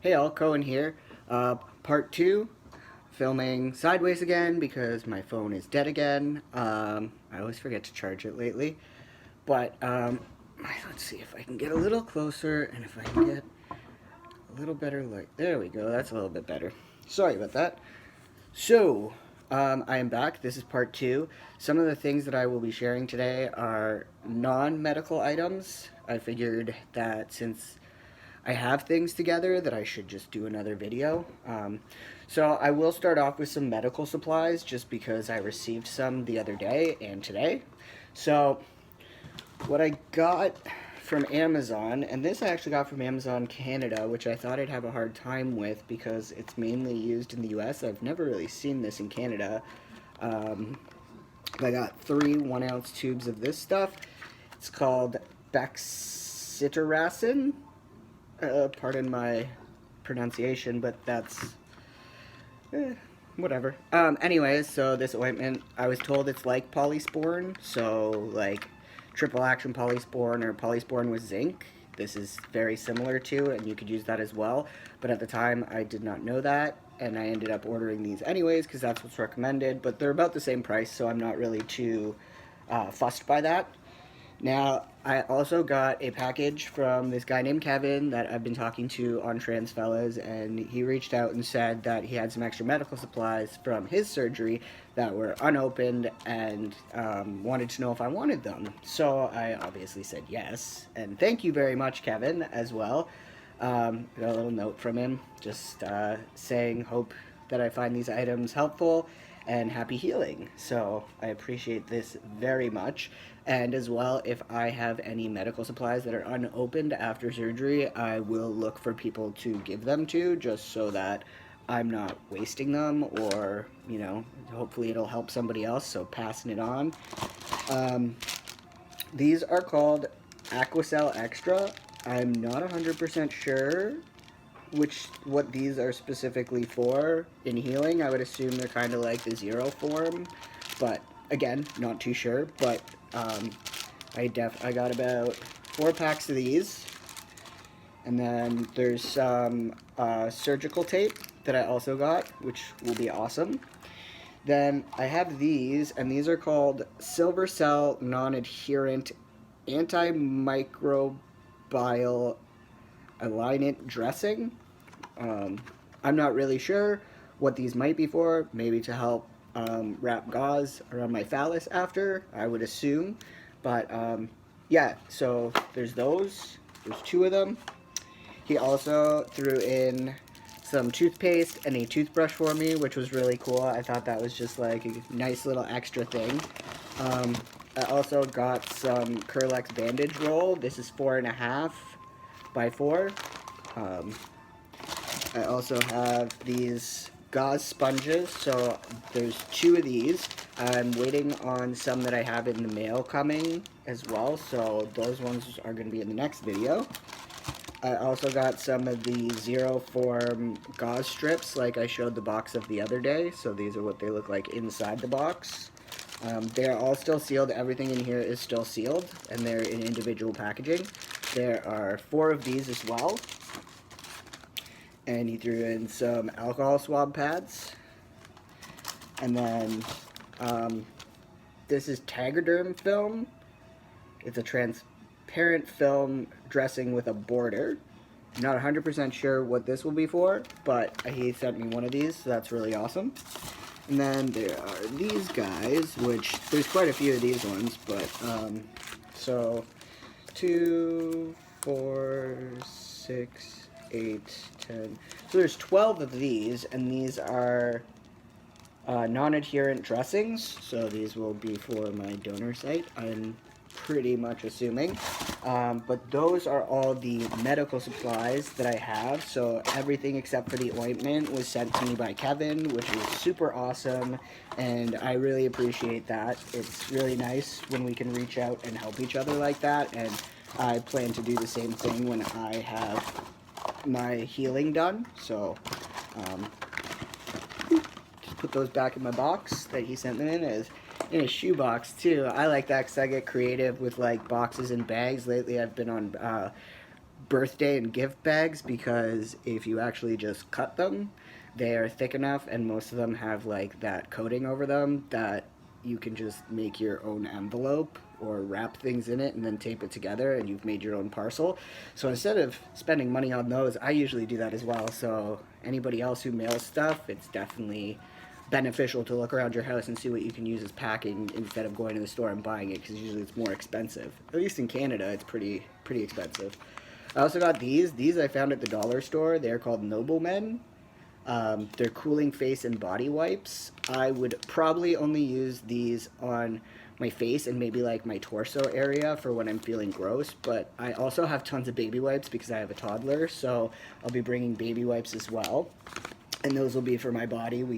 Hey all, Cohen here. Part 2, filming sideways again because my phone is dead again. I always forget to charge it lately. But, let's see if I can get a little closer and if I can get a little better light. There we go, that's a little bit better. Sorry about that. So, I am back. This is part 2. Some of the things that I will be sharing today are non-medical items. I figured that since I have things together that I should just do another video. So I will start off with some medical supplies just because I received some the other day and today. So what I got from Amazon, and this I actually got from Amazon Canada, which I thought I'd have a hard time with because it's mainly used in the US. I've never really seen this in Canada. I got 3 1-ounce tubes of this stuff. It's called Bexitaracin. Pardon my pronunciation, but that's whatever. Anyways, so this ointment, I was told it's like polysporin, so like triple action polysporin or polysporin with zinc. This is very similar to, and you could use that as well. But at the time, I did not know that, and I ended up ordering these anyways because that's what's recommended. But they're about the same price, so I'm not really too fussed by that. Now, I also got a package from this guy named Kevin that I've been talking to on Trans Fellas, and he reached out and said that he had some extra medical supplies from his surgery that were unopened and wanted to know if I wanted them. So I obviously said yes, and thank you very much, Kevin, as well. Got a little note from him just saying, hope that I find these items helpful and happy healing. So I appreciate this very much. And as well, if I have any medical supplies that are unopened after surgery, I will look for people to give them to, just so that I'm not wasting them, or, you know, hopefully it'll help somebody else, so passing it on. These are called Aquacel Extra. I'm not 100% sure what these are specifically for in healing. I would assume they're kind of like the zero form, but again, not too sure. But I got about 4 packs of these, and then there's some surgical tape that I also got, which will be awesome. Then I have these, and these are called Silver Cell Non-Adherent Antimicrobial alignment dressing. I'm not really sure what these might be for. Maybe to help wrap gauze around my phallus after, I would assume. But yeah, so there's those. There's 2 of them. He also threw in some toothpaste and a toothbrush for me, which was really cool. I thought that was just like a nice little extra thing. I also got some Curlex bandage roll. This is 4.5 by 4. I also have these gauze sponges, so there's 2 of these. I'm waiting on some that I have in the mail coming as well, so those ones are going to be in the next video. I also got some of the zero form gauze strips like I showed the box of the other day, so these are what they look like inside the box. They're all still sealed. Everything in here is still sealed, and they're in individual packaging. There are 4 of these as well. And he threw in some alcohol swab pads. And then this is Tegaderm film. It's a transparent film dressing with a border. Not 100% sure what this will be for, but he sent me one of these, so that's really awesome. And then there are these guys, which there's quite a few of these ones, but so 2, 4, 6, 8, 10. So there's 12 of these, and these are non-adherent dressings. So these will be for my donor site, I'm pretty much assuming. But those are all the medical supplies that I have. So everything except for the ointment was sent to me by Kevin, which is super awesome, and I really appreciate that. It's really nice when we can reach out and help each other like that, and I plan to do the same thing when I have my healing done. So just put those back in my box that he sent them in a shoe box too. I like that because I get creative with like boxes and bags. Lately I've been on birthday and gift bags, because if you actually just cut them, they are thick enough, and most of them have like that coating over them that you can just make your own envelope or wrap things in it and then tape it together, and you've made your own parcel. So instead of spending money on those, I usually do that as well. So anybody else who mails stuff, it's definitely beneficial to look around your house and see what you can use as packing instead of going to the store and buying it, because usually it's more expensive. At least in Canada, it's pretty expensive. I also got these. These I found at the dollar store. They're called Noblemen. They're cooling face and body wipes. I would probably only use these on my face and maybe like my torso area for when I'm feeling gross, but I also have tons of baby wipes because I have a toddler, so I'll be bringing baby wipes as well. And those will be for my body. We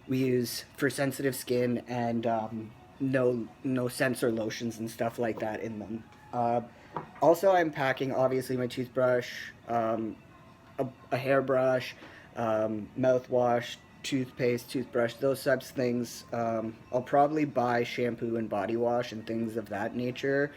use for sensitive skin, and no scents or lotions and stuff like that in them. Also, I'm packing obviously my toothbrush, a hairbrush, mouthwash, toothpaste, toothbrush, those types of things. I'll probably buy shampoo and body wash and things of that nature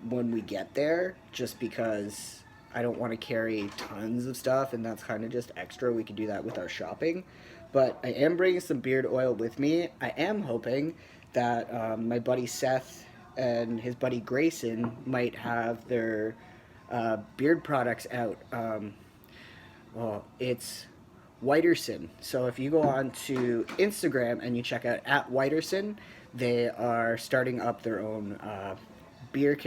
when we get there, just because I don't want to carry tons of stuff, and that's kind of just extra. We could do that with our shopping. But I am bringing some beard oil with me. I am hoping that my buddy Seth and his buddy Grayson might have their beard products out. Well, it's Whiterson. So if you go on to Instagram and you check out at Whiterson, they are starting up their own beard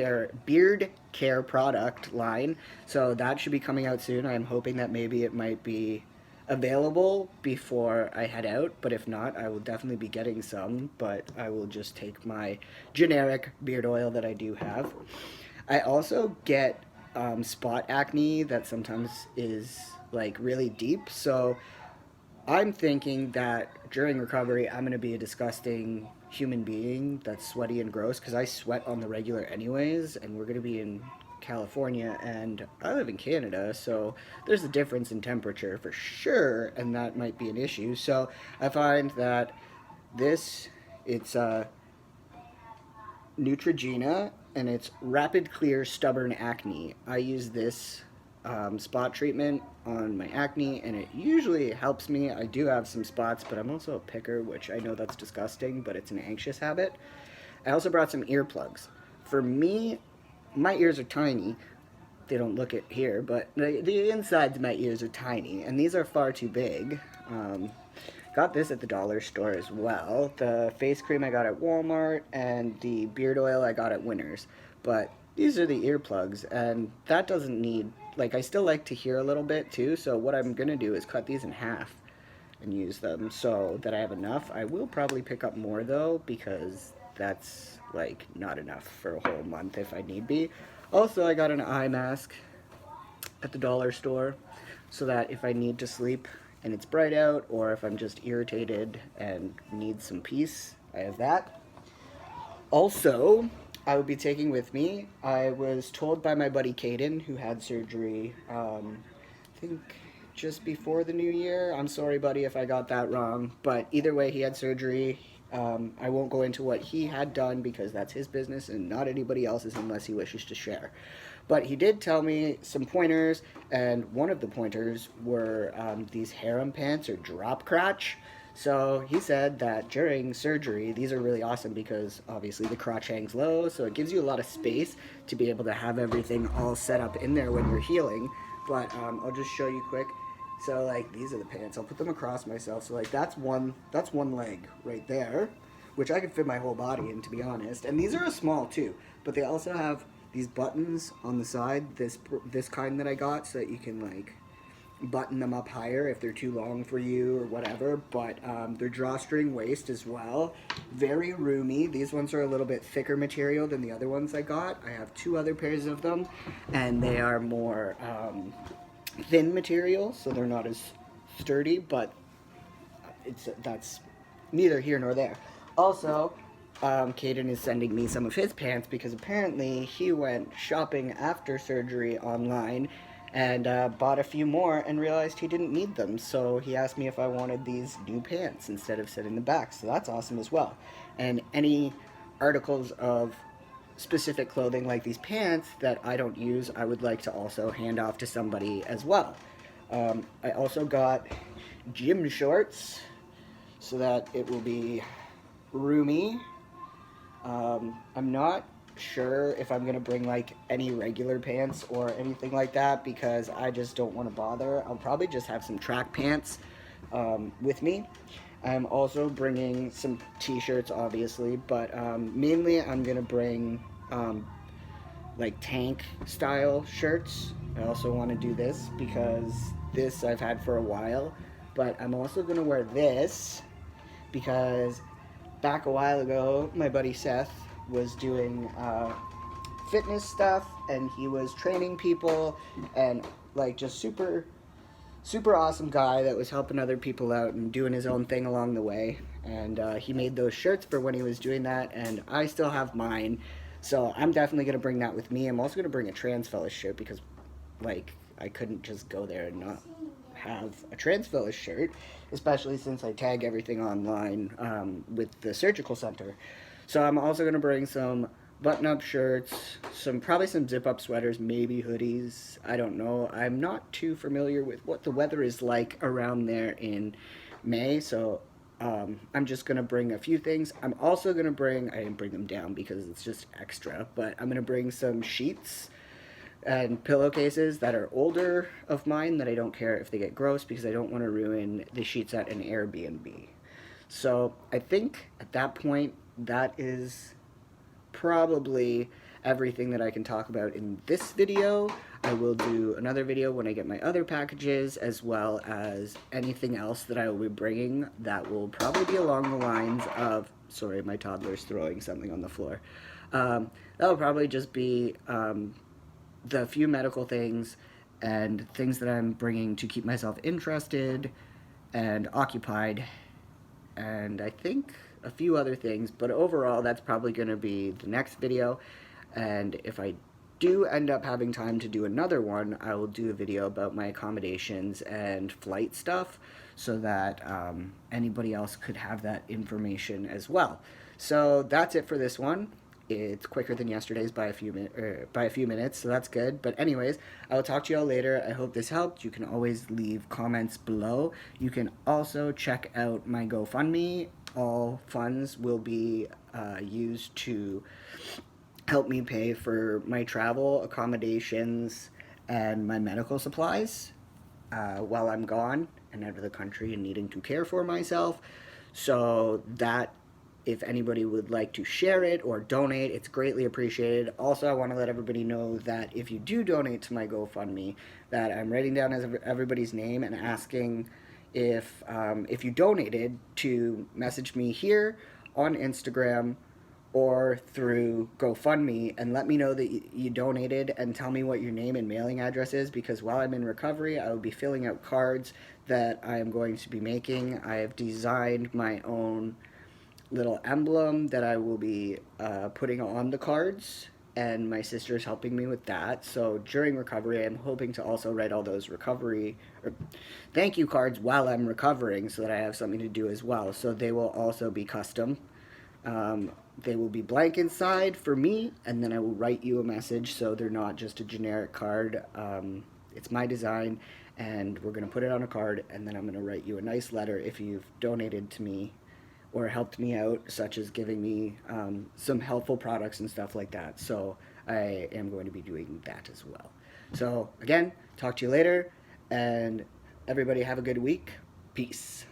care product line. So that should be coming out soon. I'm hoping that maybe it might be available before I head out, but if not, I will definitely be getting some, but I will just take my generic beard oil that I do have. I also get spot acne that sometimes is like really deep, so I'm thinking that during recovery I'm going to be a disgusting human being that's sweaty and gross, because I sweat on the regular anyways, and we're going to be in California and I live in Canada, so there's a difference in temperature for sure, and that might be an issue. So I find that it's Neutrogena, and it's Rapid Clear Stubborn Acne. I use this spot treatment on my acne, and it usually helps me. I do have some spots, but I'm also a picker, which I know that's disgusting, but it's an anxious habit. I also brought some earplugs. For me, my ears are tiny. They don't look it here, but the insides of my ears are tiny, and these are far too big. Got this at the dollar store as well. The face cream I got at Walmart, and the beard oil I got at Winners. But these are the earplugs, and that doesn't need, like, I still like to hear a little bit too, so what I'm gonna do is cut these in half and use them so that I have enough. I will probably pick up more though, because that's like not enough for a whole month if I need be. Also, I got an eye mask at the dollar store so that if I need to sleep and it's bright out, or if I'm just irritated and need some peace, I have that. Also, I would be taking with me, I was told by my buddy Caden, who had surgery, I think just before the new year. I'm sorry, buddy, if I got that wrong, but either way, he had surgery. I won't go into what he had done because that's his business and not anybody else's unless he wishes to share. But he did tell me some pointers, and one of the pointers were these harem pants or drop crotch. So he said that during surgery, these are really awesome because obviously the crotch hangs low, so it gives you a lot of space to be able to have everything all set up in there when you're healing. But I'll just show you quick. So like these are the pants. I'll put them across myself. So like that's one leg right there, which I could fit my whole body in, to be honest. And these are a small too, but they also have these buttons on the side, this kind that I got, so that you can like button them up higher if they're too long for you or whatever. But they're drawstring waist as well, very roomy. These ones are a little bit thicker material than the other ones I got. I have two other pairs of them, and they are more thin material, so they're not as sturdy, but that's neither here nor there. Also, Caden is sending me some of his pants because apparently he went shopping after surgery online and bought a few more and realized he didn't need them, so he asked me if I wanted these new pants instead of sitting in the back, so that's awesome as well. And any articles of specific clothing like these pants that I don't use, I would like to also hand off to somebody as well. I also got gym shorts so that it will be roomy. I'm not sure if I'm gonna bring like any regular pants or anything like that because I just don't want to bother. I'll probably just have some track pants with me. I'm also bringing some t-shirts, obviously, but mainly I'm gonna bring like tank style shirts. I also want to do this because this I've had for a while, but I'm also gonna wear this because back a while ago, my buddy Seth was doing fitness stuff, and he was training people, and like just super awesome guy that was helping other people out and doing his own thing along the way. And he made those shirts for when he was doing that, and I still have mine. So I'm definitely gonna bring that with me. I'm also gonna bring a Trans Fellas shirt because, like, I couldn't just go there and not have a Trans Fellas shirt, especially since I tag everything online with the surgical center. So I'm also gonna bring some button-up shirts, probably some zip-up sweaters, maybe hoodies. I don't know. I'm not too familiar with what the weather is like around there in May, so I'm just gonna bring a few things. I'm also gonna bring, I didn't bring them down because it's just extra, but I'm gonna bring some sheets and pillowcases that are older of mine that I don't care if they get gross because I don't want to ruin the sheets at an Airbnb. So I think at that point that is probably everything that I can talk about in this video. I will do another video when I get my other packages, as well as anything else that I will be bringing that will probably be along the lines of, sorry, my toddler's throwing something on the floor. That will probably just be the few medical things and things that I'm bringing to keep myself interested and occupied, and I think a few other things, but overall that's probably going to be the next video. And if I do end up having time to do another one, I will do a video about my accommodations and flight stuff so that anybody else could have that information as well. So that's it for this one. It's quicker than yesterday's by a few minutes, so that's good. But anyways, I will talk to you all later. I hope this helped. You can always leave comments below. You can also check out my GoFundMe. All funds will be used to help me pay for my travel, accommodations, and my medical supplies while I'm gone and out of the country and needing to care for myself. So that, if anybody would like to share it or donate, it's greatly appreciated. Also, I want to let everybody know that if you do donate to my GoFundMe, that I'm writing down everybody's name and asking if you donated to message me here on Instagram or through GoFundMe and let me know that you donated and tell me what your name and mailing address is, because while I'm in recovery, I will be filling out cards that I am going to be making. I have designed my own little emblem that I will be putting on the cards, and my sister is helping me with that. So during recovery, I'm hoping to also write all those thank you cards while I'm recovering so that I have something to do as well. So they will also be custom. They will be blank inside for me, and then I will write you a message so they're not just a generic card. It's my design, and we're going to put it on a card, and then I'm going to write you a nice letter if you've donated to me or helped me out, such as giving me some helpful products and stuff like that. So I am going to be doing that as well. So again, talk to you later, and everybody have a good week. Peace.